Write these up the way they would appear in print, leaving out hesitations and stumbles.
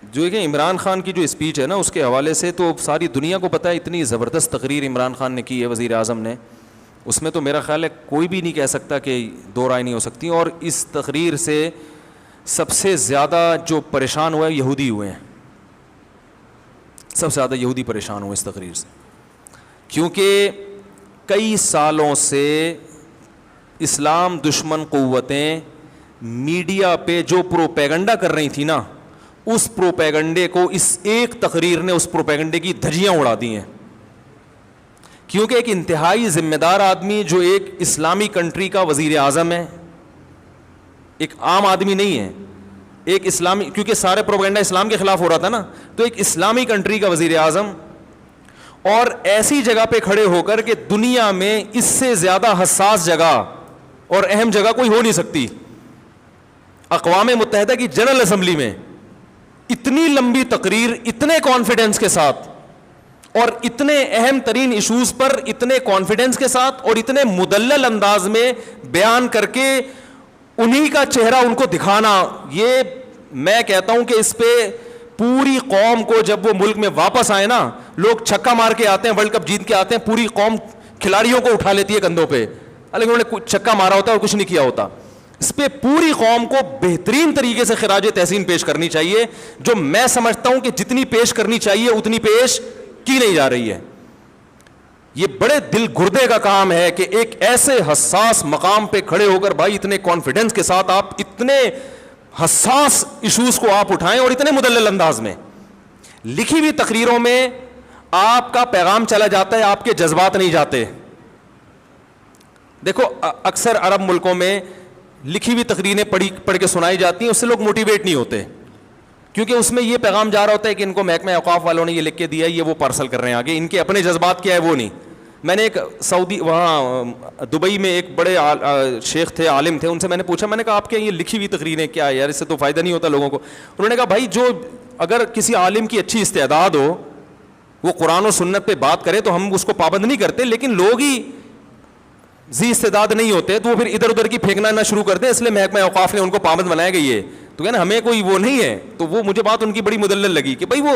جو کہ عمران خان کی جو اسپیچ ہے نا اس کے حوالے سے تو ساری دنیا کو پتہ ہے اتنی زبردست تقریر عمران خان نے کی ہے, وزیر اعظم نے, اس میں تو میرا خیال ہے کوئی بھی نہیں کہہ سکتا کہ دو رائے نہیں ہو سکتی. اور اس تقریر سے سب سے زیادہ جو پریشان ہوئے یہودی ہوئے ہیں, سب سے زیادہ یہودی پریشان ہوئے اس تقریر سے, کیونکہ کئی سالوں سے اسلام دشمن قوتیں میڈیا پہ جو پروپیگنڈا کر رہی تھی نا, اس پروپیگنڈے کو اس ایک تقریر نے اس پروپیگنڈے کی دھجیاں اڑا دی ہیں. کیونکہ ایک انتہائی ذمہ دار آدمی جو ایک اسلامی کنٹری کا وزیر اعظم ہے, ایک عام آدمی نہیں ہے, ایک اسلامی, کیونکہ سارے پروپیگنڈا اسلام کے خلاف ہو رہا تھا نا, تو ایک اسلامی کنٹری کا وزیر اعظم, اور ایسی جگہ پہ کھڑے ہو کر کہ دنیا میں اس سے زیادہ حساس جگہ اور اہم جگہ کوئی ہو نہیں سکتی, اقوام متحدہ کی جنرل اسمبلی میں اتنی لمبی تقریر اتنے کانفیڈنس کے ساتھ اور اتنے اہم ترین ایشوز پر اتنے کانفیڈنس کے ساتھ اور اتنے مدلل انداز میں بیان کر کے انہی کا چہرہ ان کو دکھانا, یہ میں کہتا ہوں کہ اس پہ پوری قوم کو, جب وہ ملک میں واپس آئے نا, لوگ چھکا مار کے آتے ہیں, ورلڈ کپ جیت کے آتے ہیں, پوری قوم کھلاڑیوں کو اٹھا لیتی ہے کندھوں پہ, لیکن انہوں نے چھکا مارا ہوتا ہے اور کچھ نہیں کیا ہوتا. اس پہ پوری قوم کو بہترین طریقے سے خراج تحسین پیش کرنی چاہیے, جو میں سمجھتا ہوں کہ جتنی پیش کرنی چاہیے اتنی پیش کی نہیں جا رہی ہے. یہ بڑے دل گردے کا کام ہے کہ ایک ایسے حساس مقام پہ کھڑے ہو کر بھائی اتنے کانفیڈنس کے ساتھ آپ اتنے حساس ایشوز کو آپ اٹھائیں اور اتنے مدلل انداز میں. لکھی ہوئی تقریروں میں آپ کا پیغام چلا جاتا ہے, آپ کے جذبات نہیں جاتے. دیکھو اکثر عرب ملکوں میں لکھی ہوئی تقریریں پڑھ کے سنائی جاتی ہیں, اس سے لوگ موٹیویٹ نہیں ہوتے, کیونکہ اس میں یہ پیغام جا رہا ہوتا ہے کہ ان کو محکمہ اوقاف والوں نے یہ لکھ کے دیا ہے, یہ وہ پارسل کر رہے ہیں آگے, ان کے اپنے جذبات کیا ہے وہ نہیں. میں نے ایک سعودی وہاں دبئی میں ایک بڑے شیخ تھے, عالم تھے, ان سے میں نے پوچھا, میں نے کہا آپ کے یہ لکھی ہوئی تقریریں کیا ہے یار, اس سے تو فائدہ نہیں ہوتا لوگوں کو. انہوں نے کہا بھائی جو اگر کسی عالم کی اچھی استعداد ہو, وہ قرآن و سنت پہ بات کرے تو ہم اس کو پابند نہیں کرتے, لیکن لوگ ہی ذی استعداد نہیں ہوتے تو وہ پھر ادھر ادھر کی پھینکنا نہ شروع کرتے, اس لیے محکمہ اوقاف نے ان کو پابند بنایا گئی ہے. تو کہنا ہمیں کوئی وہ نہیں ہے. تو وہ مجھے بات ان کی بڑی مدلل لگی کہ بھائی وہ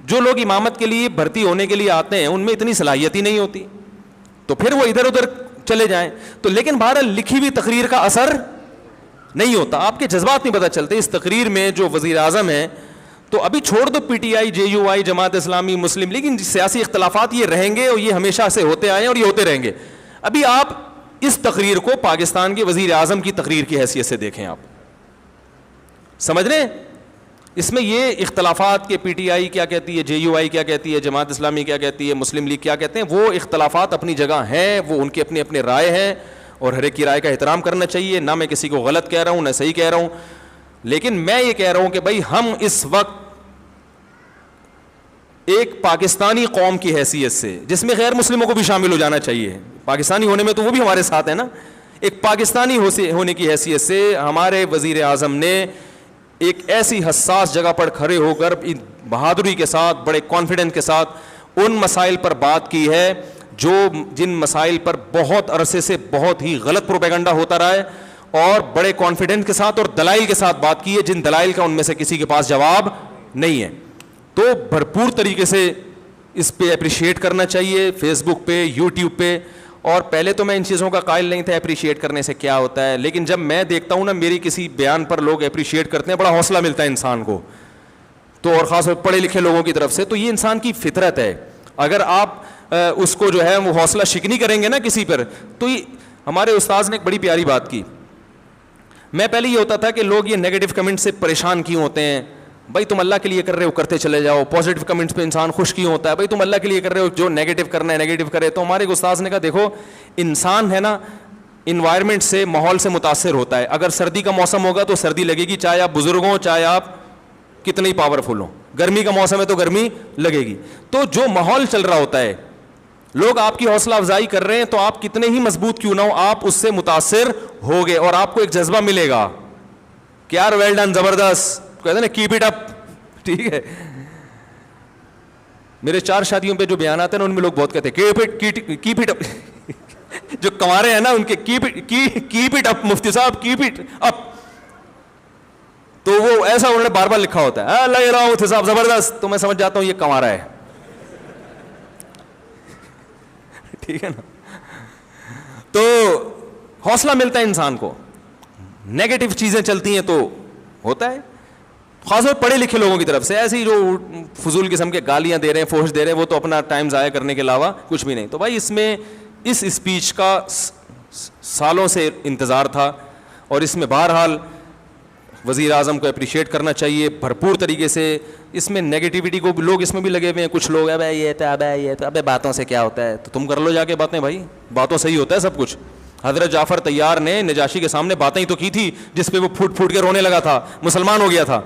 جو لوگ امامت کے لیے بھرتی ہونے کے لیے آتے ہیں ان میں اتنی صلاحیت ہی نہیں ہوتی, تو پھر وہ ادھر ادھر چلے جائیں. تو لیکن بہرحال لکھی ہوئی تقریر کا اثر نہیں ہوتا, آپ کے جذبات نہیں پتہ چلتے. اس تقریر میں جو وزیر اعظم ہیں, تو ابھی چھوڑ دو P T I, J you I, Jamaat Islami, Muslim league, ان سیاسی اختلافات یہ رہیں گے اور یہ ہمیشہ سے ہوتے آئے ہیں اور یہ ہوتے رہیں گے. ابھی آپ اس تقریر کو پاکستان کے وزیر اعظم کی تقریر کی حیثیت سے دیکھیں, آپ سمجھ رہے ہیں اس میں یہ اختلافات کہ پی ٹی آئی کیا کہتی ہے, جے یو آئی کیا کہتی ہے, جماعت اسلامی کیا کہتی ہے, مسلم لیگ کیا کہتے ہیں, وہ اختلافات اپنی جگہ ہیں, وہ ان کے اپنے اپنے رائے ہیں اور ہر ایک کی رائے کا احترام کرنا چاہیے. نہ میں کسی کو غلط کہہ رہا ہوں نہ صحیح کہہ رہا ہوں, لیکن میں یہ کہہ رہا ہوں کہ بھائی ہم اس وقت ایک پاکستانی قوم کی حیثیت سے, جس میں غیر مسلموں کو بھی شامل ہو جانا چاہیے, پاکستانی ہونے میں تو وہ بھی ہمارے ساتھ ہیں نا, ایک پاکستانی ہونے کی حیثیت سے ہمارے وزیر اعظم نے ایک ایسی حساس جگہ پر کھڑے ہو کر بہادری کے ساتھ, بڑے کانفیڈنس کے ساتھ ان مسائل پر بات کی ہے جن مسائل پر بہت عرصے سے بہت ہی غلط پروپیگنڈا ہوتا رہا ہے, اور بڑے کانفیڈنس کے ساتھ اور دلائل کے ساتھ بات کی ہے, جن دلائل کا ان میں سے کسی کے پاس جواب نہیں ہے. تو بھرپور طریقے سے اس پہ اپریشیٹ کرنا چاہیے, فیس بک پہ, یوٹیوب پہ. اور پہلے تو میں ان چیزوں کا قائل نہیں تھا اپریشیٹ کرنے سے کیا ہوتا ہے, لیکن جب میں دیکھتا ہوں نا میری کسی بیان پر لوگ اپریشیٹ کرتے ہیں, بڑا حوصلہ ملتا ہے انسان کو, تو اور خاص طور پڑھے لکھے لوگوں کی طرف سے. تو یہ انسان کی فطرت ہے, اگر آپ اس کو جو ہے وہ حوصلہ شکنی کریں گے نا کسی پر. تو ہمارے استاذ نے ایک بڑی پیاری بات کی. میں پہلے یہ ہوتا تھا کہ لوگ یہ نیگیٹو کمنٹ سے پریشان کیوں ہوتے ہیں, بھائی تم اللہ کے لیے کر رہے ہو کرتے چلے جاؤ, پازیٹیو کمنٹس پہ انسان خوش کیوں ہوتا ہے, بھائی تم اللہ کے لیے کر رہے ہو, جو نیگیٹو کرنا ہے نیگیٹو کرے. تو ہمارے استاذ نے کہا دیکھو انسان ہے نا انوائرمنٹ سے, ماحول سے متاثر ہوتا ہے. اگر سردی کا موسم ہوگا تو سردی لگے گی, چاہے آپ بزرگ ہوں چاہے آپ کتنے ہی پاورفل ہوں. گرمی کا موسم ہے تو گرمی لگے گی. تو جو ماحول چل رہا ہوتا ہے, لوگ آپ کی حوصلہ افزائی کر رہے ہیں, تو آپ کتنے ہی مضبوط کیوں نہ ہو آپ اس سے متاثر ہوگے اور آپ کو ایک جذبہ ملے گا کہ یار ویل ڈن, زبردست, کہتے ہیں نا کیپ اٹ اپ. ٹھیک ہے, میرے 4 شادیوں پہ جو بیانات ہیں نا ان میں لوگ بہت کہتے ہیں کیپ اٹ اپ. جو کنوارے ہیں نا ان کے کیپ اٹ اپ, مفتی صاحب کیپ اٹ اپ. تو وہ ایسا انہوں نے بار بار لکھا ہوتا ہے لگ رہا ہوں صاحب زبردست, تو میں سمجھ جاتا ہوں یہ کما رہا ہے. ٹھیک ہے نا. تو حوصلہ ملتا ہے انسان کو, نیگیٹو چیزیں چلتی ہیں تو ہوتا ہے, خاص طور پڑھے لکھے لوگوں کی طرف سے. ایسی جو فضول قسم کے گالیاں دے رہے ہیں, فحش دے رہے ہیں, وہ تو اپنا ٹائم ضائع کرنے کے علاوہ کچھ بھی نہیں. تو بھائی اس میں اس اسپیچ کا سالوں سے انتظار تھا, اور اس میں بہرحال وزیر اعظم کو اپریشیٹ کرنا چاہیے بھرپور طریقے سے. اس میں نیگیٹیوٹی کو لوگ اس میں بھی لگے ہوئے ہیں, کچھ لوگ ابے یہ تو ابے یہ تو ابے باتوں سے کیا ہوتا ہے, تو تم کر لو جا کے باتیں بھائی, باتوں سے ہی ہوتا ہے سب کچھ. حضرت جعفر طیار نے نجاشی کے سامنے باتیں ہی تو کی تھی جس پہ وہ پھوٹ پھوٹ کے رونے لگا تھا, مسلمان ہو گیا تھا.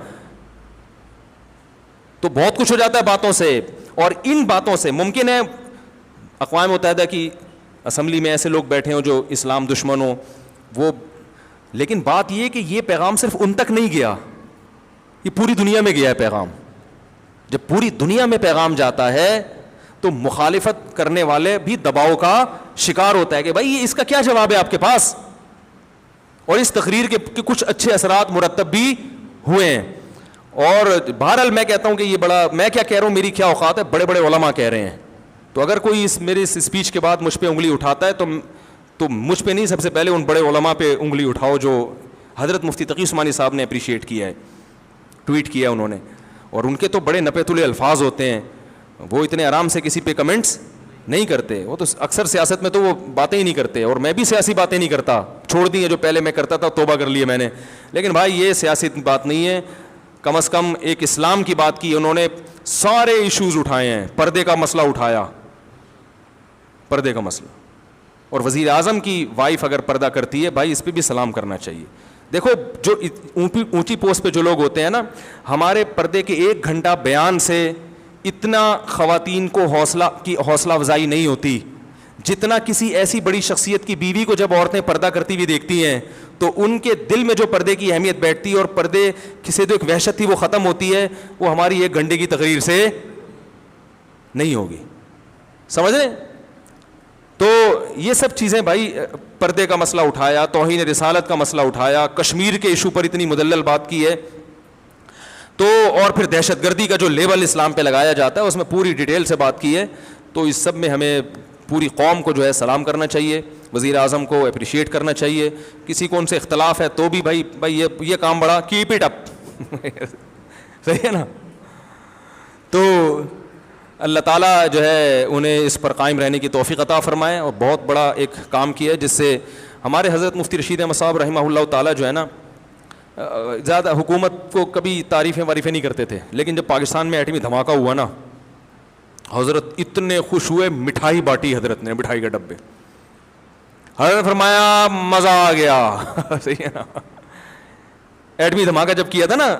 تو بہت کچھ ہو جاتا ہے باتوں سے, اور ان باتوں سے ممکن ہے اقوام متحدہ کی اسمبلی میں ایسے لوگ بیٹھے ہوں جو اسلام دشمن ہوں وہ, لیکن بات یہ کہ یہ پیغام صرف ان تک نہیں گیا, یہ پوری دنیا میں گیا ہے پیغام. جب پوری دنیا میں پیغام جاتا ہے تو مخالفت کرنے والے بھی دباؤ کا شکار ہوتا ہے کہ بھائی یہ اس کا کیا جواب ہے آپ کے پاس, اور اس تقریر کے کچھ اچھے اثرات مرتب بھی ہوئے ہیں. اور بہرحال میں کہتا ہوں کہ یہ بڑا, میں کیا کہہ رہا ہوں, میری کیا اوقات ہے, بڑے بڑے علماء کہہ رہے ہیں. تو اگر کوئی میرے اس اسپیچ کے بعد مجھ پہ انگلی اٹھاتا ہے تو مجھ پہ نہیں, سب سے پہلے ان بڑے علماء پہ انگلی اٹھاؤ جو حضرت مفتی تقی عثمانی صاحب نے اپریشیٹ کیا ہے, ٹویٹ کیا انہوں نے. اور ان کے تو بڑے نپے تلے الفاظ ہوتے ہیں, وہ اتنے آرام سے کسی پہ کمنٹس نہیں کرتے. وہ تو اکثر سیاست میں تو وہ باتیں ہی نہیں کرتے, اور میں بھی سیاسی باتیں نہیں کرتا, چھوڑ دی ہیں جو پہلے میں کرتا تھا, توبہ کر لی ہے میں نے. لیکن بھائی یہ سیاسی بات نہیں ہے, کم از کم ایک اسلام کی بات کی انہوں نے. سارے ایشوز اٹھائے ہیں, پردے کا مسئلہ اٹھایا, پردے کا مسئلہ. اور وزیر اعظم کی وائف اگر پردہ کرتی ہے بھائی اس پہ بھی سلام کرنا چاہیے. دیکھو جو اونچی پوسٹ پہ جو لوگ ہوتے ہیں نا, ہمارے پردے کے 1 گھنٹہ بیان سے اتنا خواتین کو حوصلہ افزائی نہیں ہوتی جتنا کسی ایسی بڑی شخصیت کی بیوی کو جب عورتیں پردہ کرتی ہوئی دیکھتی ہیں تو ان کے دل میں جو پردے کی اہمیت بیٹھتی ہے اور پردے کسی جو ایک وحشت تھی وہ ختم ہوتی ہے, وہ ہماری 1 گھنٹے کی تقریر سے نہیں ہوگی. سمجھ رہے ہیں؟ تو یہ سب چیزیں بھائی, پردے کا مسئلہ اٹھایا, توہین رسالت کا مسئلہ اٹھایا, کشمیر کے ایشو پر اتنی مدلل بات کی ہے, تو اور پھر دہشت گردی کا جو لیبل اسلام پہ لگایا جاتا ہے اس میں پوری ڈیٹیل سے بات کی ہے. تو اس سب میں ہمیں پوری قوم کو جو ہے سلام کرنا چاہیے, وزیر اعظم کو اپریشیٹ کرنا چاہیے. کسی کو ان سے اختلاف ہے تو بھی بھائی یہ کام بڑا, کیپ اٹ اپ. صحیح ہے نا. تو اللہ تعالیٰ جو ہے انہیں اس پر قائم رہنے کی توفیق عطا فرمائے, اور بہت بڑا ایک کام کیا ہے جس سے ہمارے حضرت مفتی رشید احمد صاحب رحمہ اللہ تعالیٰ جو ہے نا, زیادہ حکومت کو کبھی تعریفیں نہیں کرتے تھے, لیکن جب پاکستان میں ایٹمی دھماکہ ہوا نا, حضرت اتنے خوش ہوئے, مٹھائی بانٹی حضرت نے, مٹھائی کے ڈبے. حضرت فرمایا مزہ آ گیا. صحیح ہے نا. ایٹمی دھماکہ جب کیا تھا نا,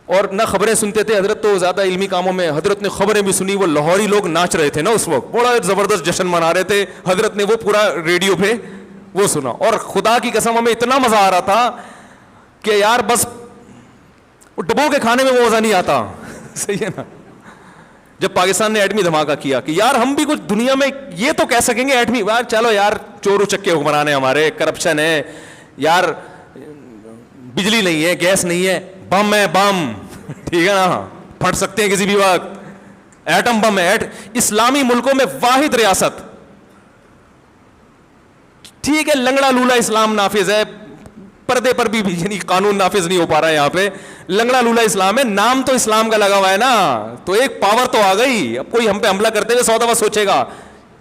اور نہ خبریں سنتے تھے حضرت, تو زیادہ علمی کاموں میں حضرت نے خبریں بھی سنی. وہ لاہوری لوگ ناچ رہے تھے نا اس وقت, بڑا زبردست جشن منا رہے تھے, حضرت نے وہ پورا ریڈیو پہ وہ سنا. اور خدا کی قسم ہمیں اتنا مزہ آ رہا تھا کہ یار بس ڈبو کے کھانے میں وہ مزہ نہیں آتا. صحیح ہے نا. جب پاکستان نے ایٹمی دھماکہ کیا کہ یار ہم بھی کچھ دنیا میں یہ تو کہہ سکیں گے ایٹمی, یار چلو یار چور اچکے حکمران ہیں ہمارے, کرپشن ہے یار, بجلی نہیں ہے, گیس نہیں ہے, بم ہے, بم ٹھیک ہے نا, پھٹ سکتے ہیں کسی بھی وقت, ایٹم بم ہے. اسلامی ملکوں میں واحد ریاست, ٹھیک ہے لنگڑا لولا اسلام نافذ ہے, پردے پر بھی یعنی قانون نافذ نہیں ہو پا رہا ہے یہاں پہ, لنگڑا لولا اسلام ہے, نام تو اسلام کا لگا ہوا ہے نا, تو ایک پاور تو آ گئی. اب کوئی ہم پہ حملہ کرتے ہوئے 100 دفعہ سوچے گا,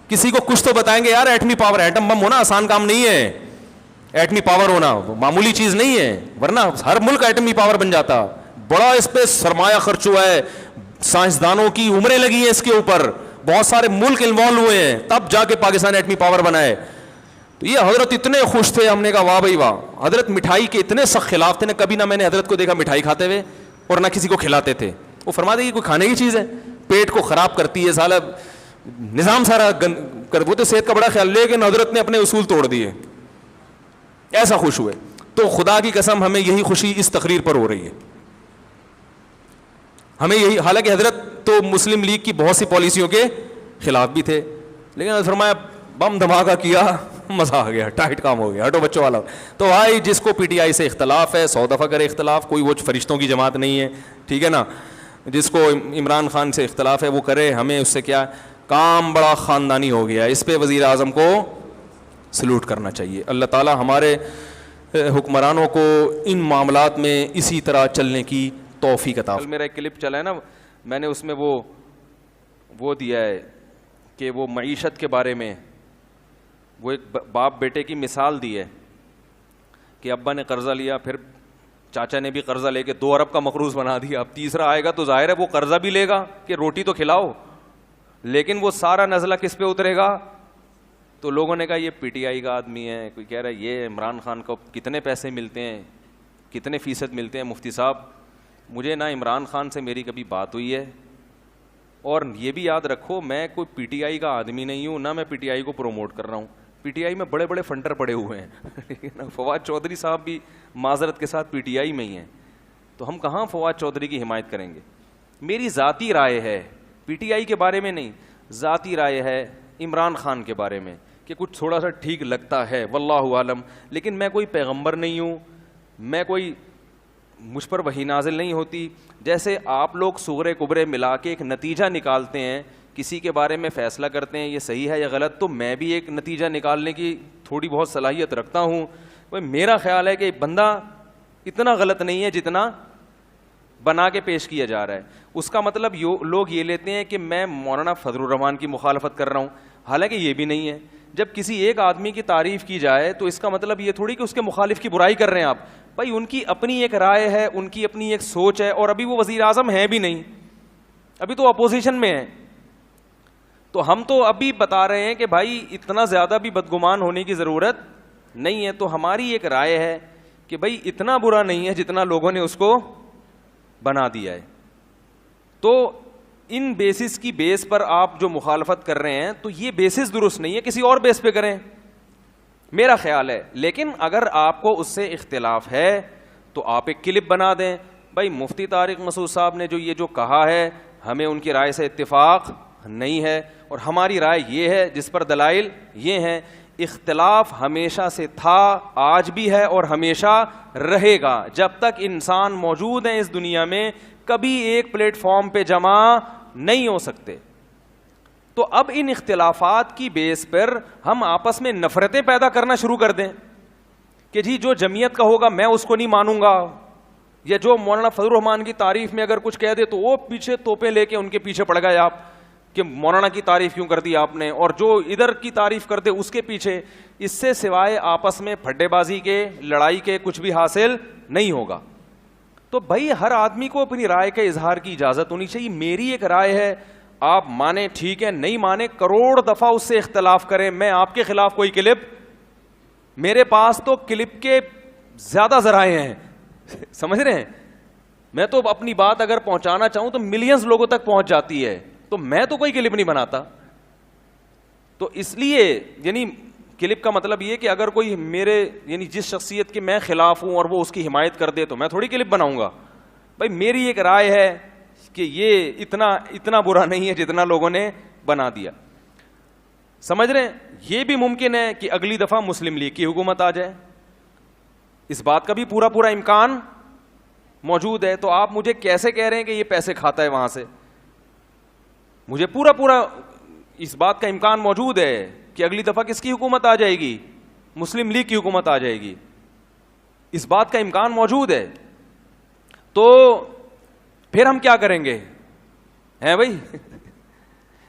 کسی کو کچھ تو بتائیں گے یار ایٹمی پاور, ایٹم بم ہونا آسان کام نہیں ہے, ایٹمی پاور ہونا معمولی چیز نہیں ہے, ورنہ ہر ملک ایٹمی پاور بن جاتا. بڑا اس پہ سرمایہ خرچ ہوا ہے, سائنسدانوں کی عمریں لگی ہیں اس کے اوپر, بہت سارے ملک انوالو ہوئے ہیں, تب جا کے پاکستان ایٹمی پاور بنا ہے. تو یہ حضرت اتنے خوش تھے, ہم نے کہا واہ بھائی واہ. حضرت مٹھائی کے اتنے سخت خلاف تھے نا, کبھی نہ میں نے حضرت کو دیکھا مٹھائی کھاتے ہوئے اور نہ کسی کو کھلاتے تھے. وہ فرماتے کہ کوئی کھانے کی چیز ہے, پیٹ کو خراب کرتی ہے, سالہ نظام سارا وہ تو صحت کا بڑا خیال, لیکن حضرت نے اپنے اصول توڑ دیے, ایسا خوش ہوئے. تو خدا کی قسم ہمیں یہی خوشی اس تقریر پر ہو رہی ہے, ہمیں یہی. حالانکہ حضرت تو مسلم لیگ کی بہت سی پالیسیوں کے خلاف بھی تھے, لیکن فرمایا بم دھماکہ کیا, مزہ آ گیا, ٹائٹ کام ہو گیا, ہٹو بچوں والا. تو بھائی جس کو پی ٹی آئی سے اختلاف ہے 100 دفعہ کرے اختلاف, کوئی وہ فرشتوں کی جماعت نہیں ہے, ٹھیک ہے نا. جس کو عمران خان سے اختلاف ہے وہ کرے, ہمیں اس سے کیا, کام بڑا خاندانی ہو گیا. اس پہ وزیر اعظم کو سلوٹ کرنا چاہیے. اللہ تعالیٰ ہمارے حکمرانوں کو ان معاملات میں اسی طرح چلنے کی توفیق عطا. میرا ایک کلپ چلا ہے نا, میں نے اس میں وہ دیا ہے کہ وہ معیشت کے بارے میں وہ ایک باپ بیٹے کی مثال دی ہے کہ ابا نے قرضہ لیا, پھر چاچا نے بھی قرضہ لے کے 2 ارب کا مقروض بنا دیا. اب تیسرا آئے گا تو ظاہر ہے وہ قرضہ بھی لے گا کہ روٹی تو کھلاؤ, لیکن وہ سارا نزلہ کس پہ اترے گا؟ تو لوگوں نے کہا یہ پی ٹی آئی کا آدمی ہے, کوئی کہہ رہا ہے یہ عمران خان کو کتنے پیسے ملتے ہیں, کتنے فیصد ملتے ہیں. مفتی صاحب مجھے نہ عمران خان سے میری کبھی بات ہوئی ہے, اور یہ بھی یاد رکھو میں کوئی پی ٹی آئی کا آدمی نہیں ہوں, نہ میں پی ٹی آئی کو پروموٹ کر رہا ہوں. پی ٹی آئی میں بڑے بڑے فنڈر پڑے ہوئے ہیں. فواد چودھری صاحب بھی معذرت کے ساتھ پی ٹی آئی میں ہی ہیں, تو ہم کہاں فواد چودھری کی حمایت کریں گے. میری ذاتی رائے ہے, پی ٹی آئی کے بارے میں نہیں, ذاتی رائے ہے عمران خان کے بارے میں کہ کچھ تھوڑا سا ٹھیک لگتا ہے, واللہ عالم. لیکن میں کوئی پیغمبر نہیں ہوں, میں کوئی, مجھ پر وحی نازل نہیں ہوتی. جیسے آپ لوگ صغرے کبرے ملا کے ایک نتیجہ نکالتے ہیں, کسی کے بارے میں فیصلہ کرتے ہیں یہ صحیح ہے یا غلط, تو میں بھی ایک نتیجہ نکالنے کی تھوڑی بہت صلاحیت رکھتا ہوں. میرا خیال ہے کہ بندہ اتنا غلط نہیں ہے جتنا بنا کے پیش کیا جا رہا ہے. اس کا مطلب لوگ یہ لیتے ہیں کہ میں مولانا فضل الرحمان کی مخالفت کر رہا ہوں, حالانکہ یہ بھی نہیں ہے. جب کسی ایک آدمی کی تعریف کی جائے تو اس کا مطلب یہ تھوڑی کہ اس کے مخالف کی برائی کر رہے ہیں آپ. بھائی ان کی اپنی ایک رائے ہے, ان کی اپنی ایک سوچ ہے, اور ابھی وہ وزیر اعظم ہیں بھی نہیں, ابھی تو اپوزیشن میں ہیں. تو ہم تو ابھی بتا رہے ہیں کہ بھائی اتنا زیادہ بھی بدگمان ہونے کی ضرورت نہیں ہے. تو ہماری ایک رائے ہے کہ بھائی اتنا برا نہیں ہے جتنا لوگوں نے اس کو بنا دیا ہے. تو ان بیسس کی بیس پر آپ جو مخالفت کر رہے ہیں تو یہ بیسس درست نہیں ہے, کسی اور بیس پہ کریں, میرا خیال ہے. لیکن اگر آپ کو اس سے اختلاف ہے تو آپ ایک کلپ بنا دیں, بھائی مفتی طارق مسعود صاحب نے جو کہا ہے ہمیں ان کی رائے سے اتفاق نہیں ہے, اور ہماری رائے یہ ہے جس پر دلائل یہ ہیں. اختلاف ہمیشہ سے تھا, آج بھی ہے اور ہمیشہ رہے گا. جب تک انسان موجود ہیں اس دنیا میں کبھی ایک پلیٹ فارم پہ جمع نہیں ہو سکتے. تو اب ان اختلافات کی بیس پر ہم آپس میں نفرتیں پیدا کرنا شروع کر دیں کہ جی جو جمعیت کا ہوگا میں اس کو نہیں مانوں گا, یا جو مولانا فضل الرحمان کی تعریف میں اگر کچھ کہہ دے تو وہ پیچھے توپیں لے کے ان کے پیچھے پڑ گئے آپ کہ مولانا کی تعریف کیوں کر دی آپ نے, اور جو ادھر کی تعریف کر دے اس کے پیچھے. اس سے سوائے آپس میں پھڈے بازی کے, لڑائی کے کچھ بھی حاصل نہیں ہوگا. تو بھائی ہر آدمی کو اپنی رائے کے اظہار کی اجازت ہونی چاہیے. میری ایک رائے ہے, آپ مانیں ٹھیک ہے, نہیں مانیں کروڑ دفعہ اس سے اختلاف کریں. میں آپ کے خلاف کوئی کلپ, میرے پاس تو کلپ کے زیادہ ذرائع ہیں, سمجھ رہے ہیں. میں تو اپنی بات اگر پہنچانا چاہوں تو ملینز لوگوں تک پہنچ جاتی ہے, تو میں تو کوئی کلپ نہیں بناتا. تو اس لیے یعنی کلپ کا مطلب یہ کہ اگر کوئی میرے یعنی جس شخصیت کے میں خلاف ہوں اور وہ اس کی حمایت کر دے تو میں تھوڑی کلپ بناؤں گا. بھائی میری ایک رائے ہے کہ یہ اتنا برا نہیں ہے جتنا لوگوں نے بنا دیا. سمجھ رہے ہیں, یہ بھی ممکن ہے کہ اگلی دفعہ مسلم لیگ کی حکومت آ جائے, اس بات کا بھی پورا امکان موجود ہے. تو آپ مجھے کیسے کہہ رہے ہیں کہ یہ پیسے کھاتا ہے وہاں سے؟ مجھے پورا اس بات کا امکان موجود ہے کہ اگلی دفعہ کس کی حکومت آ جائے گی, مسلم لیگ کی حکومت آ جائے گی, اس بات کا امکان موجود ہے. تو پھر ہم کیا کریں گے ہیں بھائی؟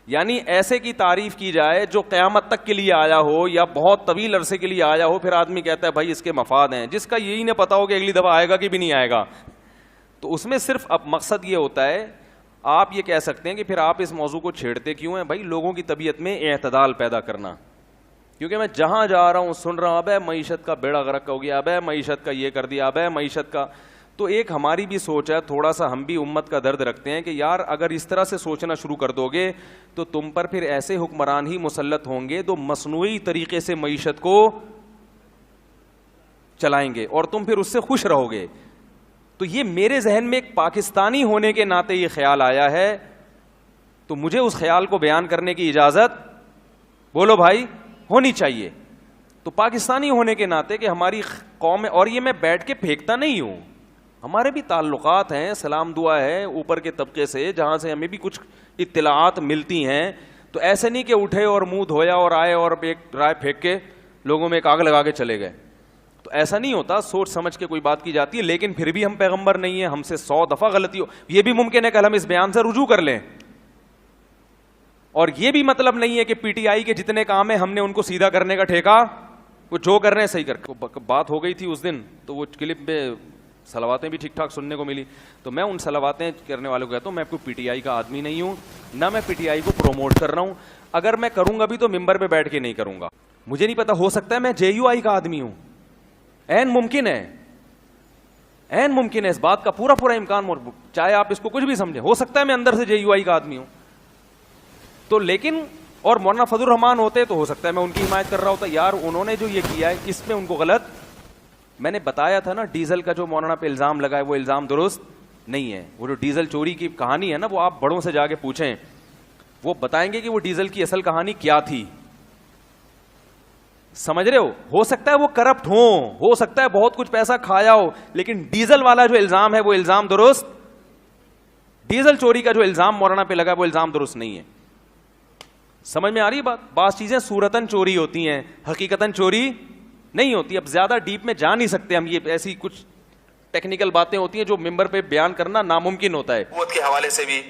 یعنی ایسے کی تعریف کی جائے جو قیامت تک کے لیے آیا ہو یا بہت طویل عرصے کے لیے آیا ہو, پھر آدمی کہتا ہے بھائی اس کے مفاد ہیں, جس کا یہی نہ پتا ہو کہ اگلی دفعہ آئے گا کہ بھی نہیں آئے گا. تو اس میں صرف اب مقصد یہ ہوتا ہے, آپ یہ کہہ سکتے ہیں کہ پھر آپ اس موضوع کو چھیڑتے کیوں ہیں؟ بھائی لوگوں کی طبیعت میں اعتدال پیدا کرنا. کیونکہ میں جہاں جا رہا ہوں سن رہا ہوں اب ہے معیشت کا بیڑا غرق ہو گیا, اب ہے معیشت کا یہ کر دیا, اب ہے معیشت کا. تو ایک ہماری بھی سوچ ہے, تھوڑا سا ہم بھی امت کا درد رکھتے ہیں کہ یار اگر اس طرح سے سوچنا شروع کر دو گے تو تم پر پھر ایسے حکمران ہی مسلط ہوں گے تو مصنوعی طریقے سے معیشت کو چلائیں گے اور تم پھر اس سے خوش رہو گے. تو یہ میرے ذہن میں ایک پاکستانی ہونے کے ناطے یہ خیال آیا ہے, تو مجھے اس خیال کو بیان کرنے کی اجازت, بولو بھائی, ہونی چاہیے. تو پاکستانی ہونے کے ناطے کہ ہماری قوم میں, اور یہ میں بیٹھ کے پھینکتا نہیں ہوں, ہمارے بھی تعلقات ہیں, سلام دعا ہے اوپر کے طبقے سے جہاں سے ہمیں بھی کچھ اطلاعات ملتی ہیں. تو ایسے نہیں کہ اٹھے اور منہ دھویا اور آئے اور ایک رائے پھینک کے لوگوں میں ایک آگ لگا کے چلے گئے. تو ایسا نہیں ہوتا, سوچ سمجھ کے کوئی بات کی جاتی ہے. لیکن پھر بھی ہم پیغمبر نہیں ہیں, ہم سے 100 دفعہ غلطی ہو. یہ بھی ممکن ہے کہ ہم اس بیان سے رجوع کر لیں, اور یہ بھی مطلب نہیں ہے کہ پی ٹی آئی کے جتنے کام ہیں ہم نے ان کو سیدھا کرنے کا ٹھیکہ, وہ جو کر رہے ہیں صحیح کر. بات ہو گئی تھی اس دن, تو وہ کلپ میں صلواتیں بھی ٹھیک ٹھاک سننے کو ملی. تو میں ان صلواتیں کرنے والوں کو کہتا ہوں, میں کوئی پی ٹی آئی کا آدمی نہیں ہوں, نہ میں پی ٹی آئی کو پروموٹ کر رہا ہوں. اگر میں کروں گا بھی تو ممبر پہ بیٹھ کے نہیں کروں گا. مجھے نہیں پتا, ہو سکتا ہے میں جے یو آئی کا آدمی ہوں, این ممکن ہے, این ممکن ہے, اس بات کا پورا پورا امکان, چاہے آپ اس کو کچھ بھی سمجھیں, ہو سکتا ہے میں اندر سے جے یو آئی کا آدمی ہوں. تو لیکن اور مولانا فضل الرحمان ہوتے تو ہو سکتا ہے میں ان کی حمایت کر رہا ہوتا. یار انہوں نے جو یہ کیا ہے اس میں ان کو غلط, میں نے بتایا تھا نا, ڈیزل کا جو مولانا پہ الزام لگا ہے وہ الزام درست نہیں ہے. وہ جو ڈیزل چوری کی کہانی ہے نا, وہ آپ بڑوں سے جا کے پوچھیں, وہ بتائیں گے کہ وہ ڈیزل کی اصل کہانی کیا تھی. سمجھ رہے ہو سکتا ہے وہ کرپٹ ہو سکتا ہے بہت کچھ پیسہ کھایا ہو, لیکن ڈیزل والا جو الزام ہے وہ الزام درست, ڈیزل چوری کا جو الزام مولانا پہ لگا وہ الزام درست نہیں ہے. سمجھ میں آ رہی ہے بات؟ بعض چیزیں صورتاً چوری ہوتی ہیں, حقیقتاً چوری نہیں ہوتی. اب زیادہ ڈیپ میں جا نہیں سکتے ہم, یہ ایسی کچھ ٹیکنیکل باتیں ہوتی ہیں جو ممبر پہ بیان کرنا ناممکن ہوتا ہے. نبوت کے حوالے سے بھی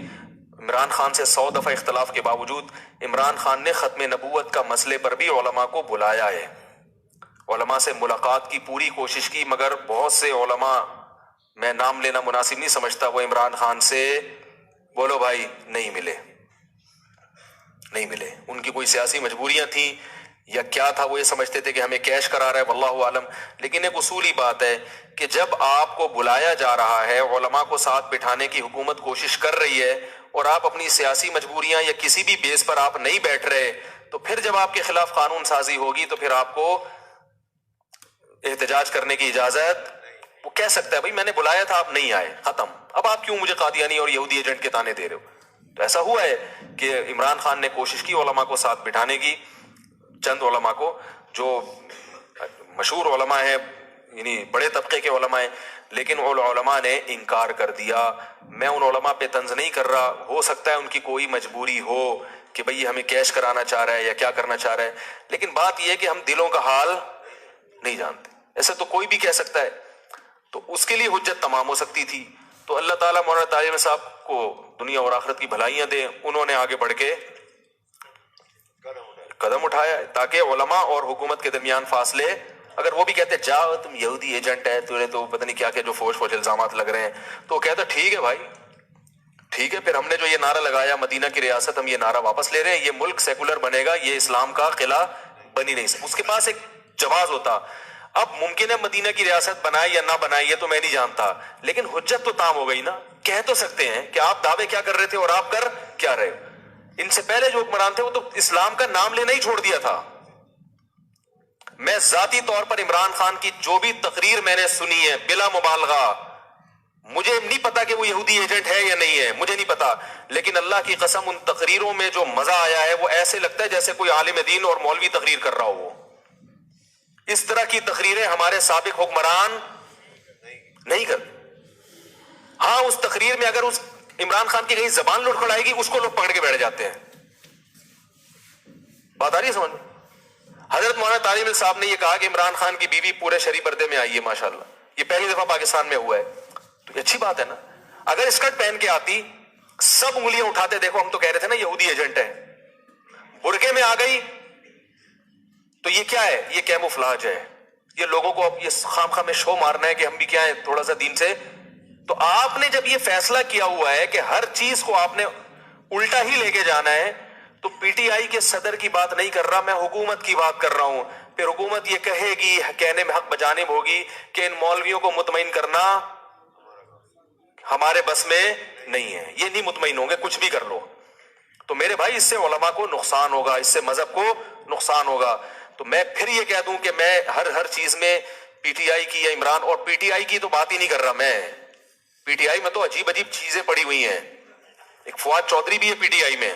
عمران خان سے 100 دفعہ اختلاف کے باوجود عمران خان نے ختم نبوت کا مسئلے پر بھی علماء کو بلایا ہے, علماء سے ملاقات کی پوری کوشش کی, مگر بہت سے علماء, میں نام لینا مناسب نہیں سمجھتا, وہ عمران خان سے بولو بھائی نہیں ملے. ان کی کوئی سیاسی مجبوریاں تھیں یا کیا تھا, وہ یہ سمجھتے تھے کہ ہمیں کیش کرا رہا ہے, واللہ عالم. لیکن ایک اصولی بات ہے کہ جب آپ کو بلایا جا رہا ہے, علماء کو ساتھ بٹھانے کی حکومت کوشش کر رہی ہے, اور آپ اپنی سیاسی مجبوریاں یا کسی بھی بیس پر آپ نہیں بیٹھ رہے, تو پھر جب آپ کے خلاف قانون سازی ہوگی تو پھر آپ کو احتجاج کرنے کی اجازت, وہ کہہ سکتا ہے بھائی میں نے بلایا تھا آپ نہیں آئے, ختم, اب آپ کیوں مجھے قادیانی اور یہودی ایجنٹ کے تانے دے رہے ہو. تو ایسا ہوا ہے کہ عمران خان نے کوشش کی علماء کو ساتھ بٹھانے کی, چند علماء کو جو مشہور علماء ہیں, یعنی بڑے طبقے کے علماء ہیں, لیکن علماء نے انکار کر دیا. میں ان علماء پہ طنز نہیں کر رہا, ہو سکتا ہے ان کی کوئی مجبوری ہو کہ بھئی ہمیں کیش کرانا چاہ رہا ہے یا کیا کرنا چاہ رہا ہے, لیکن بات یہ ہے کہ ہم دلوں کا حال نہیں جانتے. ایسے تو کوئی بھی کہہ سکتا ہے, تو اس کے لیے حجت تمام ہو سکتی تھی. تو اللہ تعالیٰ مولانا طارق صاحب کو دنیا اور آخرت کی بھلائیاں دے, انہوں نے آگے بڑھ کے قدم اٹھایا تاکہ علماء اور حکومت کے درمیان فاصلے, اگر وہ بھی کہتے جاؤ تم یہودی ایجنٹ ہے, تو پتہ نہیں کیا کیا جو فوج الزامات لگ رہے ہیں, تو وہ کہتا ٹھیک ہے بھائی ٹھیک ہے, پھر ہم نے جو یہ نعرہ لگایا مدینہ کی ریاست, ہم یہ نعرہ واپس لے رہے ہیں, یہ ملک سیکولر بنے گا, یہ اسلام کا قلعہ بنی نہیں سکتا. اس کے پاس ایک جواز ہوتا. اب ممکن ہے مدینہ کی ریاست بنائے یا نہ بنائے یہ تو میں نہیں جانتا, لیکن حجت تو تام ہو گئی نا. کہہ تو سکتے ہیں کہ آپ دعوے کیا کر رہے تھے اور آپ کر کیا رہے. ان سے پہلے جو حکمران تھے وہ تو اسلام کا نام لینا ہی چھوڑ دیا تھا. میں ذاتی طور پر عمران خان کی جو بھی تقریر میں نے سنی ہے بلا مبالغہ, مجھے نہیں پتا کہ وہ یہودی ایجنٹ ہے یا نہیں ہے, مجھے نہیں پتا, لیکن اللہ کی قسم ان تقریروں میں جو مزہ آیا ہے وہ ایسے لگتا ہے جیسے کوئی عالم دین اور مولوی تقریر کر رہا ہو. اس طرح کی تقریریں ہمارے سابق حکمران نہیں کرتے. ہاں اس تقریر میں اگر اس عمران خان کی کہیں زبان لڑکھڑائے گی اس کو لوگ پکڑ کے بیٹھ جاتے ہیں. بات آ رہی ہے سمجھ میں؟ حضرت مولانا طارق صاحب نے یہ کہا کہ عمران خان کی بیوی پورے شرعی پردے میں آئی ہے, ماشاءاللہ, یہ پہلی دفعہ پاکستان میں ہوا ہے, تو یہ اچھی بات ہے نا. اگر اسکرٹ پہن کے آتی سب انگلیاں اٹھاتے, دیکھو ہم تو کہہ رہے تھے نا یہودی ایجنٹ ہے. برقعے میں آ گئی تو یہ کیا ہے, یہ کیموفلاج ہے, یہ لوگوں کو اب یہ خام خام میں شو مارنا ہے کہ ہم بھی کیا ہیں تھوڑا سا دین سے. تو آپ نے جب یہ فیصلہ کیا ہوا ہے کہ ہر چیز کو آپ نے الٹا ہی لے کے جانا ہے, تو پی ٹی آئی کے صدر کی بات نہیں کر رہا, میں حکومت کی بات کر رہا ہوں. پھر حکومت یہ کہے گی, کہنے میں حق بجانب ہوگی کہ ان مولویوں کو مطمئن کرنا ہمارے بس میں نہیں ہے, یہ نہیں مطمئن ہوں گے کچھ بھی کر لو. تو میرے بھائی اس سے علماء کو نقصان ہوگا, اس سے مذہب کو نقصان ہوگا. تو میں پھر یہ کہہ دوں کہ میں ہر چیز میں پی ٹی آئی کی یا عمران, اور پی ٹی آئی کی تو بات ہی نہیں کر رہا میں, پی ٹی آئی میں تو عجیب چیزیں پڑی ہوئی ہیں. ایک فواد چودھری بھی ہے پی ٹی آئی میں,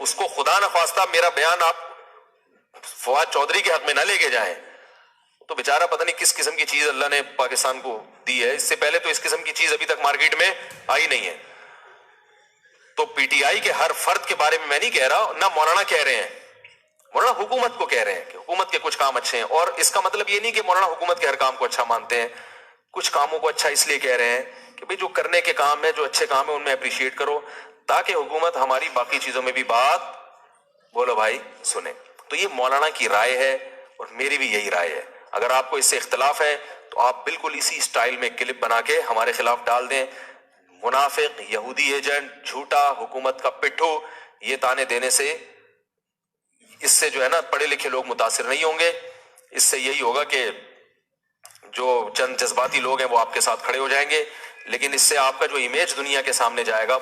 اس کو خدا نخواستہ میرا بیان آپ فواد چودھری کے حق میں نہ لے کے جائیں. تو بیچارہ پتہ نہیں کس قسم کی چیز اللہ نے پاکستان کو دی ہے. اس سے پہلے تو اس قسم کی چیز ابھی تک مارکیٹ میں آئی نہیں ہے. تو پی ٹی آئی کے ہر فرد کے بارے میں نہیں کہہ رہا, نہ مولانا کہہ رہے ہیں, مولانا حکومت کو کہہ رہے ہیں کہ حکومت کے کچھ کام اچھے ہیں. اور اس کا مطلب یہ نہیں کہ مولانا حکومت کے ہر کام کو اچھا مانتے ہیں. کچھ کاموں کو اچھا اس لیے کہہ رہے ہیں کہ بھئی جو کرنے کے کام ہے, جو اچھے کام ہے, ان میں اپریشیٹ کرو, تاکہ حکومت ہماری باقی چیزوں میں بھی بات بولو بھائی سنیں. تو یہ مولانا کی رائے ہے اور میری بھی یہی رائے ہے. اگر آپ کو اس سے اختلاف ہے تو آپ بالکل اسی سٹائل میں کلپ بنا کے ہمارے خلاف ڈال دیں. منافق, یہودی ایجنٹ, جھوٹا, حکومت کا پٹھو, یہ تانے دینے سے اس سے جو ہے نا پڑھے لکھے لوگ متاثر نہیں ہوں گے. اس سے یہی ہوگا کہ جو چند جذباتی لوگ ہیں وہ آپ کے ساتھ کھڑے ہو جائیں گے, لیکن اس سے آپ کا جو امیج دنیا کے سامنے جائے گا وہ